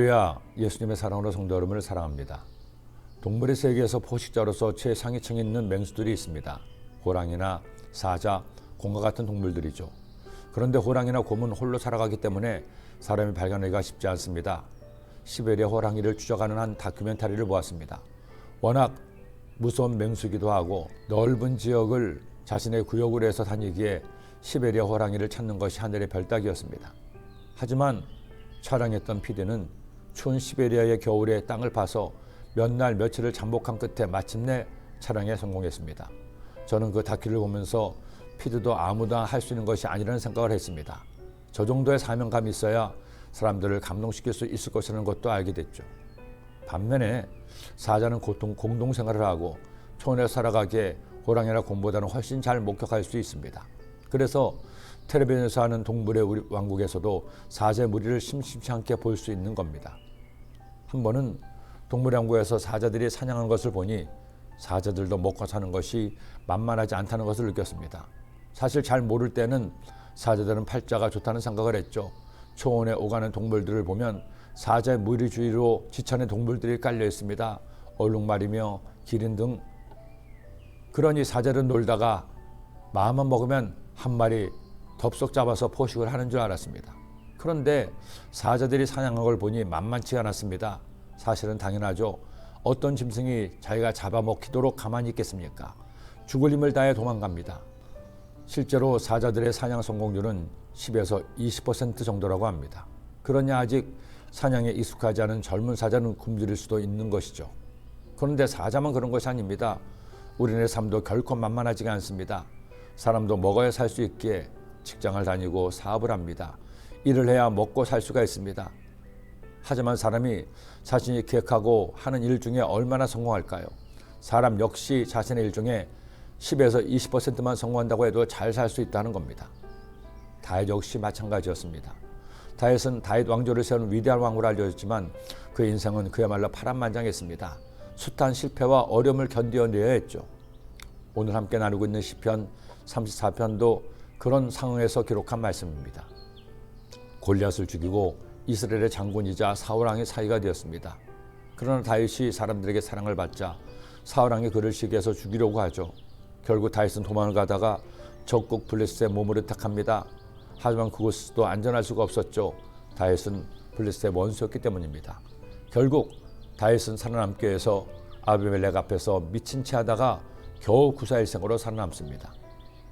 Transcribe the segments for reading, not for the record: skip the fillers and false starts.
할렐루야, 예수님의 사랑으로 성도 여러분을 사랑합니다. 동물의 세계에서 포식자로서 최상위층에 있는 맹수들이 있습니다. 호랑이나 사자, 곰과 같은 동물들이죠. 그런데 호랑이나 곰은 홀로 살아가기 때문에 사람이 발견하기가 쉽지 않습니다. 시베리아 호랑이를 추적하는 한 다큐멘터리를 보았습니다. 워낙 무서운 맹수기도 하고 넓은 지역을 자신의 구역으로 해서 다니기에 시베리아 호랑이를 찾는 것이 하늘의 별따기였습니다. 하지만 촬영했던 PD는 추운 시베리아의 겨울에 땅을 파서 몇 날 며칠을 잠복한 끝에 마침내 촬영에 성공했습니다. 저는 그 다큐를 보면서 PD도 아무나 할 수 있는 것이 아니라는 생각을 했습니다. 저 정도의 사명감이 있어야 사람들을 감동시킬 수 있을 것이라는 것도 알게 됐죠. 반면에 사자는 공동생활을 하고 초원에 살아가기에 호랑이나 곰보다는 훨씬 잘 목격할 수 있습니다. 그래서 텔레비전에서 하는 동물의 왕국에서도 사자의 무리를 심심치 않게 볼 수 있는 겁니다. 한 번은 동물의 왕국에서 사자들이 사냥하는 것을 보니 사자들도 먹고 사는 것이 만만하지 않다는 것을 느꼈습니다. 사실 잘 모를 때는 사자들은 팔자가 좋다는 생각을 했죠. 초원에 오가는 동물들을 보면 사자의 무리 주위로 지천의 동물들이 깔려 있습니다. 얼룩말이며 기린 등. 그러니 사자들은 놀다가 마음만 먹으면 한 마리 덥석 잡아서 포식을 하는 줄 알았습니다. 그런데 사자들이 사냥한 걸 보니 만만치 않았습니다. 사실은 당연하죠. 어떤 짐승이 자기가 잡아먹히도록 가만히 있겠습니까? 죽을 힘을 다해 도망갑니다. 실제로 사자들의 사냥 성공률은 10에서 20% 정도라고 합니다. 그러니 아직 사냥에 익숙하지 않은 젊은 사자는 굶주릴 수도 있는 것이죠. 그런데 사자만 그런 것이 아닙니다. 우리네 삶도 결코 만만하지가 않습니다. 사람도 먹어야 살 수 있기에 직장을 다니고 사업을 합니다. 일을 해야 먹고 살 수가 있습니다. 하지만 사람이 자신이 기획하고 하는 일 중에 얼마나 성공할까요? 사람 역시 자신의 일 중에 10에서 20%만 성공한다고 해도 잘 살 수 있다는 겁니다. 다윗 역시 마찬가지였습니다. 다윗은 다윗 왕조를 세운 위대한 왕으로 알려졌지만 그의 인생은 그야말로 파란만장했습니다. 숱한 실패와 어려움을 견뎌내야 했죠. 오늘 함께 나누고 있는 시편 34편도 그런 상황에서 기록한 말씀입니다. 골리앗을 죽이고 이스라엘의 장군이자 사울왕의 사위가 되었습니다. 그러나 다윗이 사람들에게 사랑을 받자 사울왕이 그를 시기해서 죽이려고 하죠. 결국 다윗은 도망을 가다가 적국 블레셋에 몸을 택합니다. 하지만 그곳도 안전할 수가 없었죠. 다윗은 블레셋의 원수였기 때문입니다. 결국 다윗은 살아남기 위해서 아비멜렉 앞에서 미친 채 하다가 겨우 구사일생으로 살아남습니다.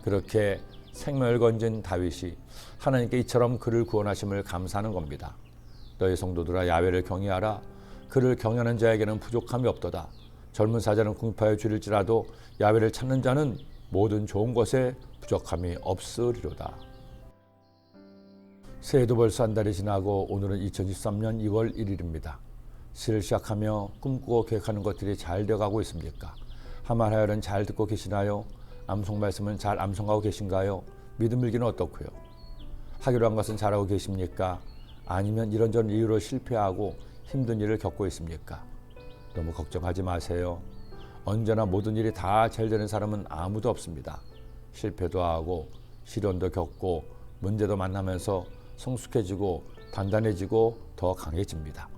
그렇게 생명을 건진 다윗이 하나님께 이처럼 그를 구원하심을 감사하는 겁니다. 너희 성도들아 야훼를 경외하라. 그를 경외하는 자에게는 부족함이 없도다. 젊은 사자는 궁핍하여 줄일지라도 야훼를 찾는 자는 모든 좋은 것에 부족함이 없으리로다. 새해도 벌써 한 달이 지나고 오늘은 2023년 2월 1일입니다. 시를 시작하며 꿈꾸고 계획하는 것들이 잘 되어가고 있습니까? 하말하여는 잘 듣고 계시나요? 암송 말씀은 잘 암송하고 계신가요? 믿음 일기는 어떻고요? 하기로 한 것은 잘하고 계십니까? 아니면 이런저런 이유로 실패하고 힘든 일을 겪고 있습니까? 너무 걱정하지 마세요. 언제나 모든 일이 다 잘 되는 사람은 아무도 없습니다. 실패도 하고 시련도 겪고 문제도 만나면서 성숙해지고 단단해지고 더 강해집니다.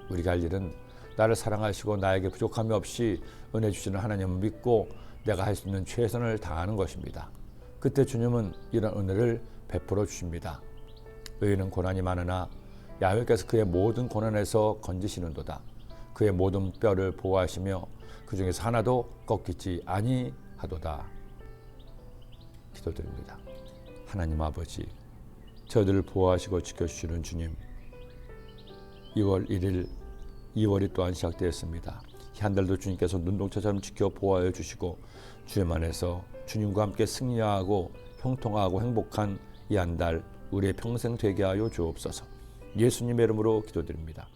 우리가 할 일은 나를 사랑하시고 나에게 부족함이 없이 은혜 주시는 하나님을 믿고 내가 할 수 있는 최선을 다하는 것입니다. 그때 주님은 이런 은혜를 베풀어 주십니다. 의인은 고난이 많으나 야훼께서 그의 모든 고난에서 건지시는도다. 그의 모든 뼈를 보호하시며 그 중에서 하나도 꺾이지 아니하도다. 기도드립니다. 하나님 아버지, 저희들을 보호하시고 지켜주시는 주님, 2월 1일 2월이 또한 시작되었습니다. 한 달도 주님께서 눈동자처럼 지켜 보호하여 주시고 주님 안에서 주님과 함께 승리하고 형통하고 행복한 이 한 달 우리의 평생 되게 하여 주옵소서. 예수님의 이름으로 기도드립니다.